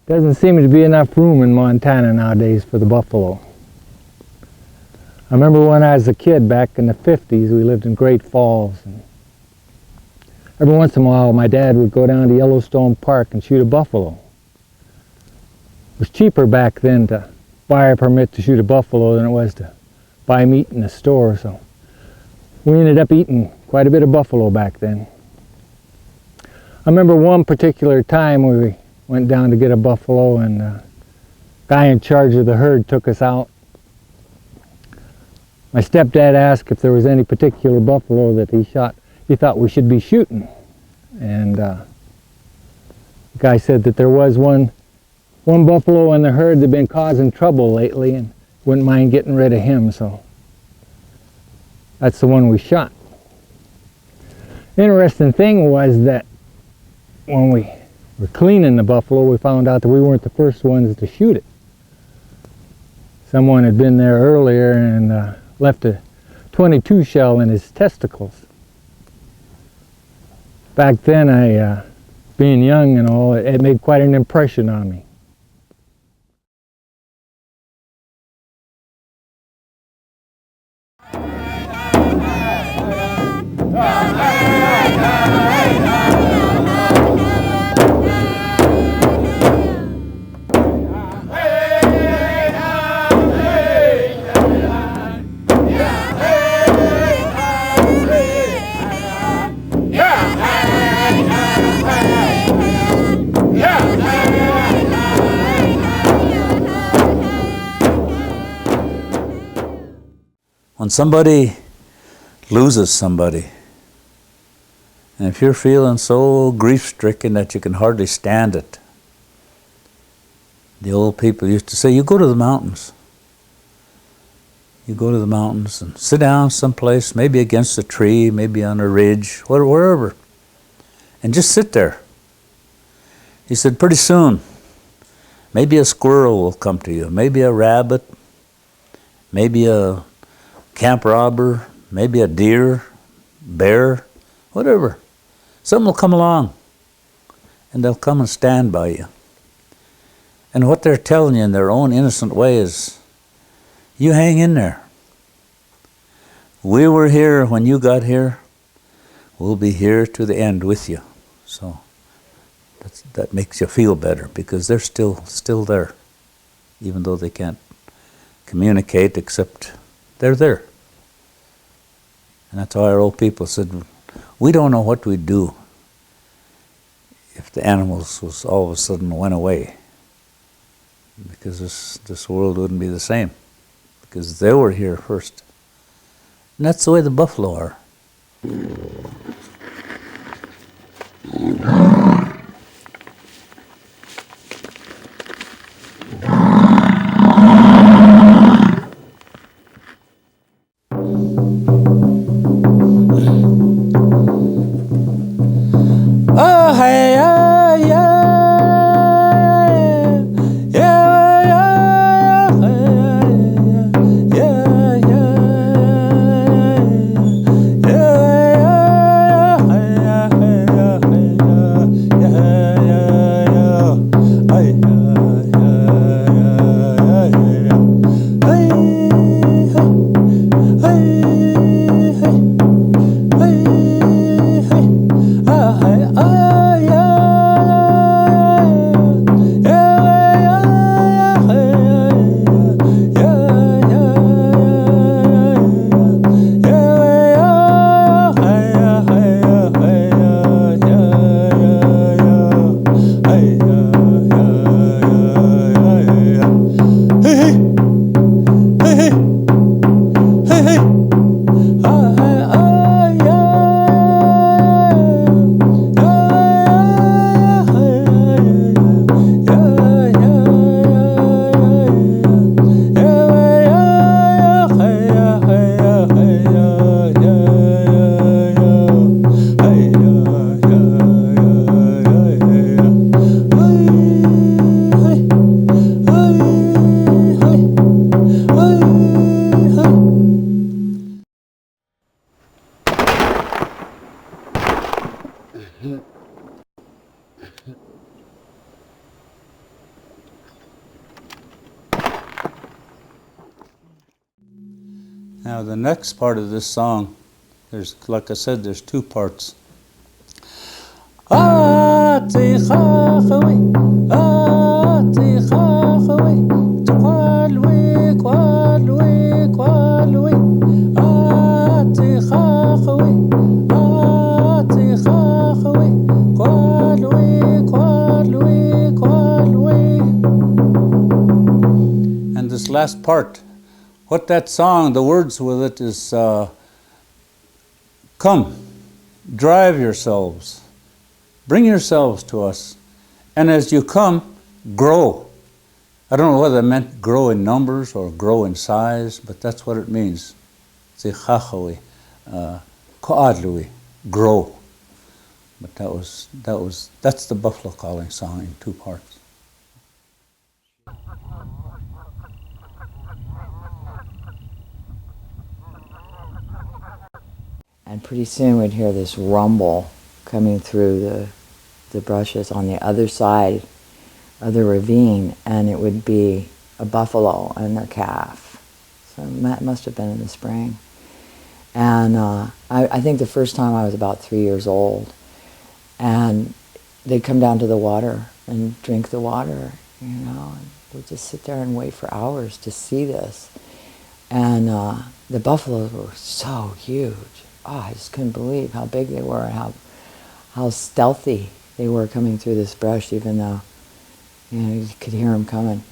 Doesn't seem to be enough room in Montana nowadays for the buffalo. I remember when I was a kid back in the 50s, we lived in Great Falls. And every once in a while, my dad would go down to Yellowstone Park and shoot a buffalo. It was cheaper back then to buy a permit to shoot a buffalo than it was to buy meat in the store. So we ended up eating quite a bit of buffalo back then. I remember one particular time where we went down to get a buffalo, and the guy in charge of the herd took us out. My stepdad asked if there was any particular buffalo that he thought we should be shooting. And the guy said that there was one buffalo in the herd that had been causing trouble lately and wouldn't mind getting rid of him, so that's the one we shot. The interesting thing was that when we were cleaning the buffalo, we found out that we weren't the first ones to shoot it. Someone had been there earlier and left a .22 shell in his testicles. Back then, being young and all, it made quite an impression on me. When somebody loses somebody, and if you're feeling so grief-stricken that you can hardly stand it, the old people used to say, you go to the mountains. You go to the mountains and sit down someplace, maybe against a tree, maybe on a ridge, wherever, and just sit there. He said, pretty soon, maybe a squirrel will come to you, maybe a rabbit, maybe a camp robber, maybe a deer, bear, whatever. Something will come along, and they'll come and stand by you. And what they're telling you in their own innocent way is, you hang in there. We were here when you got here. We'll be here to the end with you. So that makes you feel better, because they're still there, even though they can't communicate, except they're there. And that's why our old people said, we don't know what we'd do if the animals was all of a sudden went away, because this world wouldn't be the same, because they were here first. And that's the way the buffalo are. Now the next part of this song, like I said, there's two parts. And this last part, what that song, the words with it is, come, drive yourselves, bring yourselves to us, and as you come, grow. I don't know whether it meant grow in numbers or grow in size, but that's what it means. Zichachawi, ko'adlui, grow. But that's the buffalo calling song in two parts. And pretty soon we'd hear this rumble coming through the brushes on the other side of the ravine, and it would be a buffalo and their calf. So that must have been in the spring. And I think the first time I was about 3 years old, and they'd come down to the water and drink the water, and we'd just sit there and wait for hours to see this. And the buffaloes were so huge. Oh, I just couldn't believe how big they were and how stealthy they were coming through this brush, even though you could hear them coming.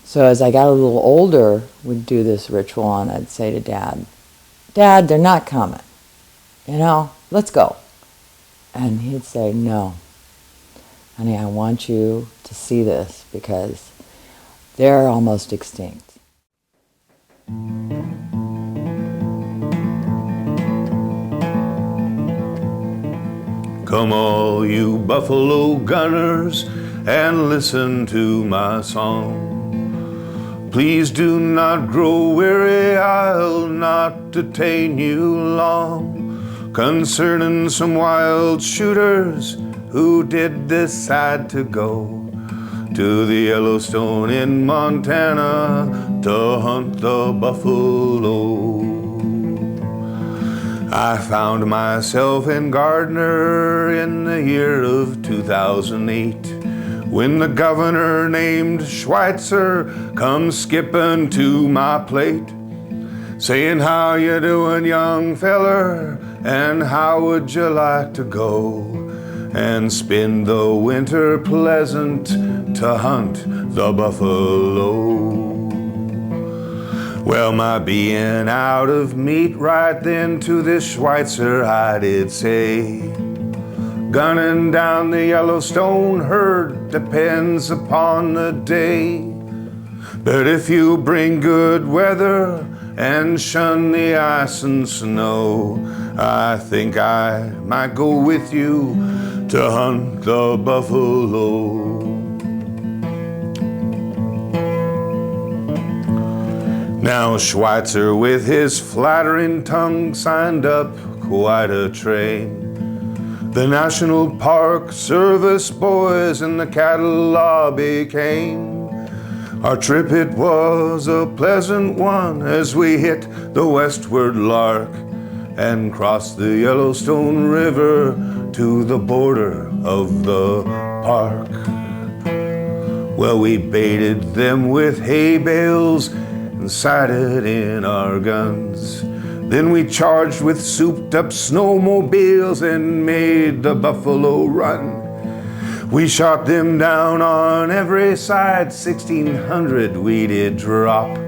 So as I got a little older, we'd do this ritual, and I'd say to Dad, "Dad, they're not coming. Let's go." And he'd say, "No, honey, I want you to see this because they're almost extinct." Come all you buffalo gunners and listen to my song. Please do not grow weary, I'll not detain you long. Concerning some wild shooters who did decide to go to the Yellowstone in Montana to hunt the buffalo. I found myself in Gardner in the year of 2008 when the governor named Schweitzer come skipping to my plate, saying, "How you doing, young feller, and how would you like to go and spend the winter pleasant to hunt the buffalo?" Well, my being out of meat right then to this Schweitzer I did say, "Gunning down the Yellowstone herd depends upon the day. But if you bring good weather and shun the ice and snow, I think I might go with you to hunt the buffalo." Now Schweitzer with his flattering tongue signed up quite a train. The National Park Service boys and the cattle lobby came. Our trip, it was a pleasant one as we hit the westward Lark and crossed the Yellowstone River to the border of the park. Well, we baited them with hay bales and sighted in our guns. Then we charged with souped up snowmobiles and made the buffalo run. We shot them down on every side, 1,600 we did drop,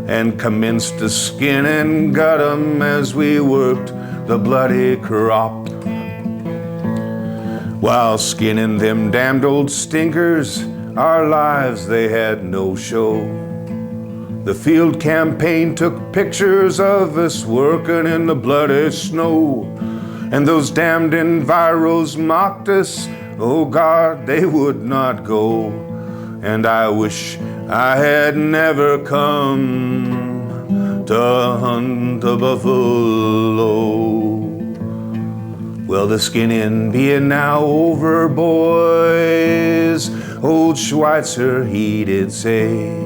and commenced to skin and gut 'em as we worked the bloody crop. While skinning them damned old stinkers, our lives they had no show. The field campaign took pictures of us working in the bloody snow, and those damned enviros mocked us. Oh God, they would not go, and I wish I had never come to hunt a buffalo. Well, the skinning being now over, boys, old Schweitzer he did say,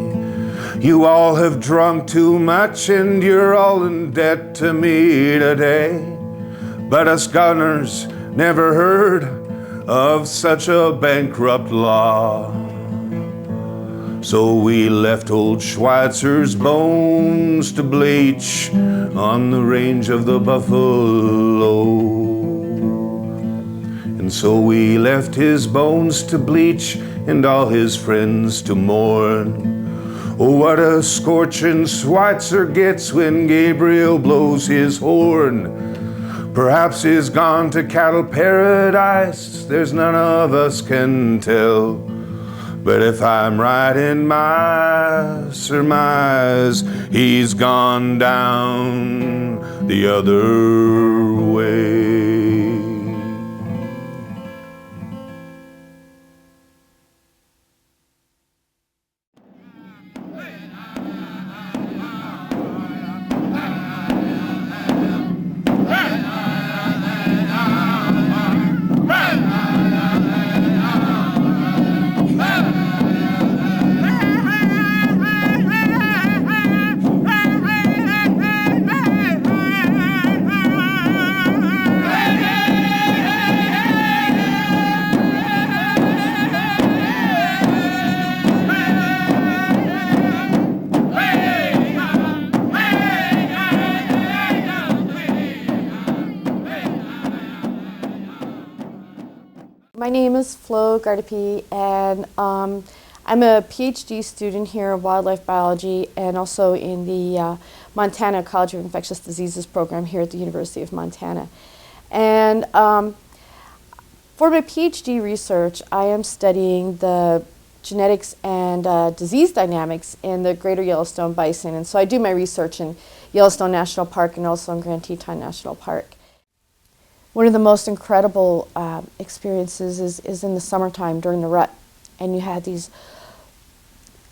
You all have drunk too much and you're all in debt to me today. But us gunners never heard of such a bankrupt law. So we left old Schweitzer's bones to bleach on the range of the buffalo. And so we left his bones to bleach and all his friends to mourn. Oh, what a scorching Schweitzer gets when Gabriel blows his horn. Perhaps he's gone to cattle paradise, there's none of us can tell. But if I'm right in my surmise, he's gone down the other way. My name is Flo Gardapi, and I'm a PhD student here in wildlife biology and also in the Montana College of Infectious Diseases program here at the University of Montana. And for my PhD research, I am studying the genetics and disease dynamics in the greater Yellowstone bison. And so I do my research in Yellowstone National Park and also in Grand Teton National Park. One of the most incredible experiences is in the summertime during the rut, and you had these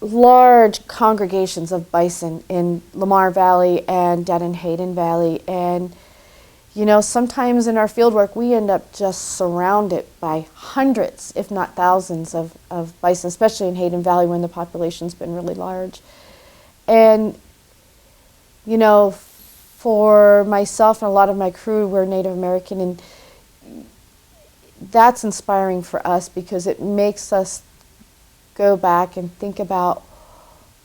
large congregations of bison in Lamar Valley and down in Hayden Valley. And you know, sometimes in our fieldwork we end up just surrounded by hundreds, if not thousands, of bison, especially in Hayden Valley when the population's been really large. And you know, for myself and a lot of my crew, we're Native American, and that's inspiring for us because it makes us go back and think about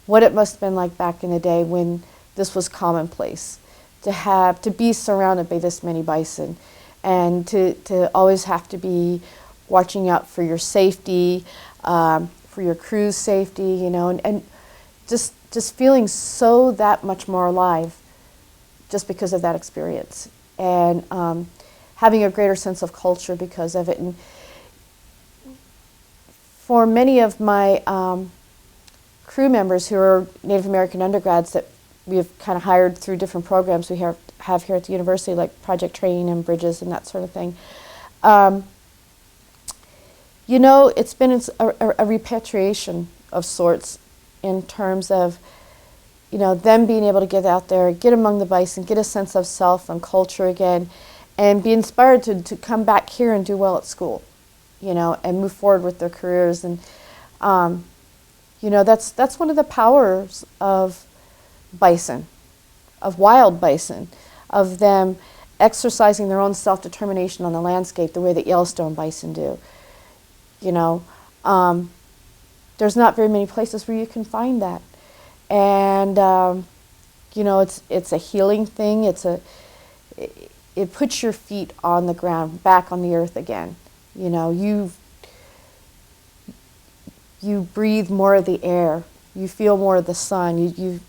what it must have been like back in the day when this was commonplace, to be surrounded by this many bison, and to always have to be watching out for your safety, for your crew's safety, you know, and just feeling so that much more alive just because of that experience, and having a greater sense of culture because of it. And for many of my crew members who are Native American undergrads that we have kind of hired through different programs we have here at the university, like Project Train and Bridges and that sort of thing, you know, it's been a repatriation of sorts in terms of, you know, them being able to get out there, get among the bison, get a sense of self and culture again, and be inspired to come back here and do well at school, you know, and move forward with their careers. And, you know, that's one of the powers of bison, of wild bison, of them exercising their own self-determination on the landscape the way that Yellowstone bison do. You know, there's not very many places where you can find that. And you know, it's a healing thing. It puts your feet on the ground, back on the earth again. You know, you breathe more of the air. You feel more of the sun. You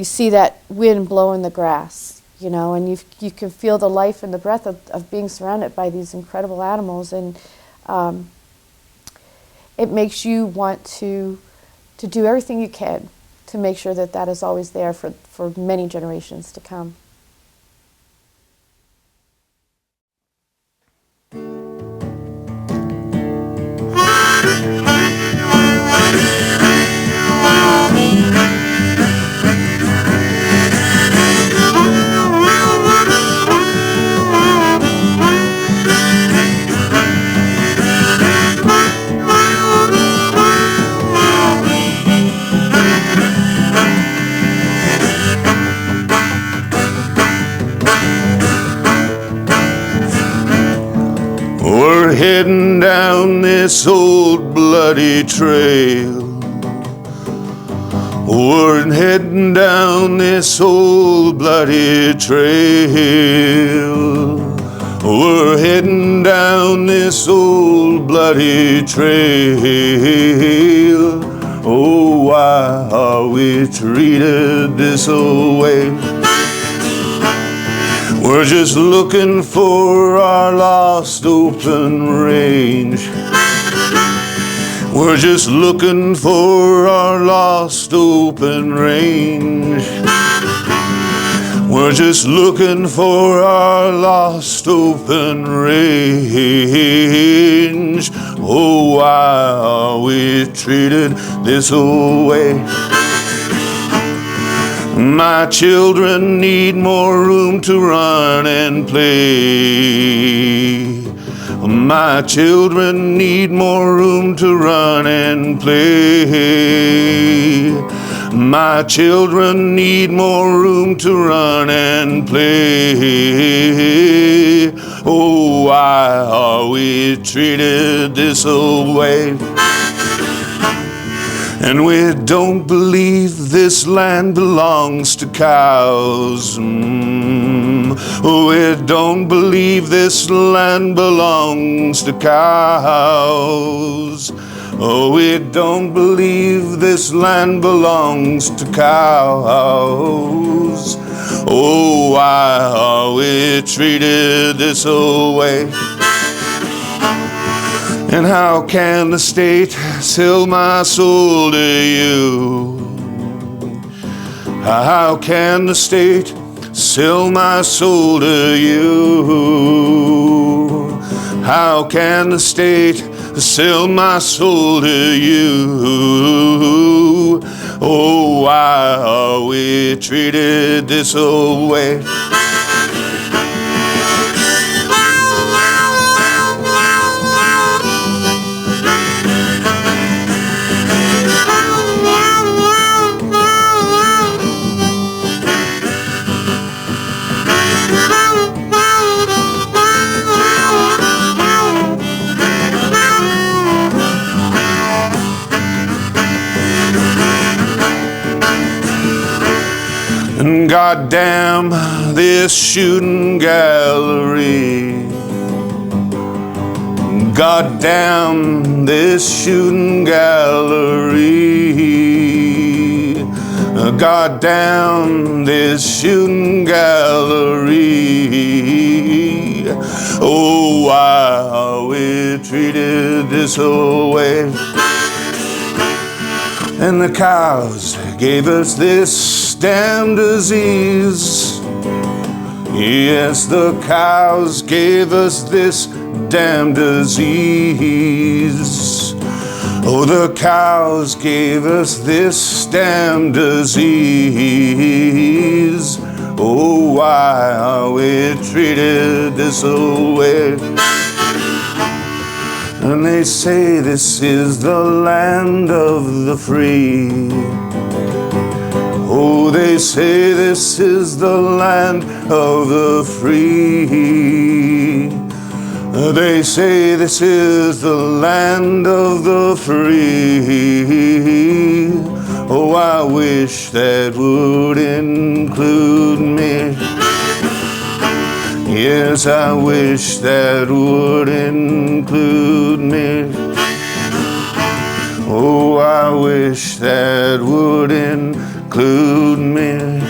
see that wind blow in the grass. You know, and you can feel the life and the breath of being surrounded by these incredible animals, and it makes you want to do everything you can to make sure that that is always there for many generations to come. this old bloody trail. We're heading down this old bloody trail. We're heading down this old bloody trail. Oh, why are we treated this old way? We're just looking for our lost open range. We're just looking for our lost open range. We're just looking for our lost open range. Oh, why are we treated this old way? My children need more room to run and play. My children need more room to run and play. My children need more room to run and play. Oh, why are we treated this old way? And we don't believe this land belongs to cows. We don't believe this land belongs to cows. Oh, we don't believe this land belongs to cows. Oh, why are we treated this old way? And how can the state sell my soul to you? How can the state sell my soul to you? How can the state sell my soul to you? Oh, why are we treated this old way? And goddamn this shooting gallery. Goddamn this shooting gallery. Goddamn this shooting gallery. Oh, why are we treated this old way? And the cows gave us this damn disease. Yes, the cows gave us this damn disease. Oh, the cows gave us this damn disease. Oh, why are we treated this old way? And they say this is the land of the free. Oh, they say this is the land of the free. They say this is the land of the free. Oh, I wish that would include me. Yes, I wish that would include me. Oh, I wish that would include me.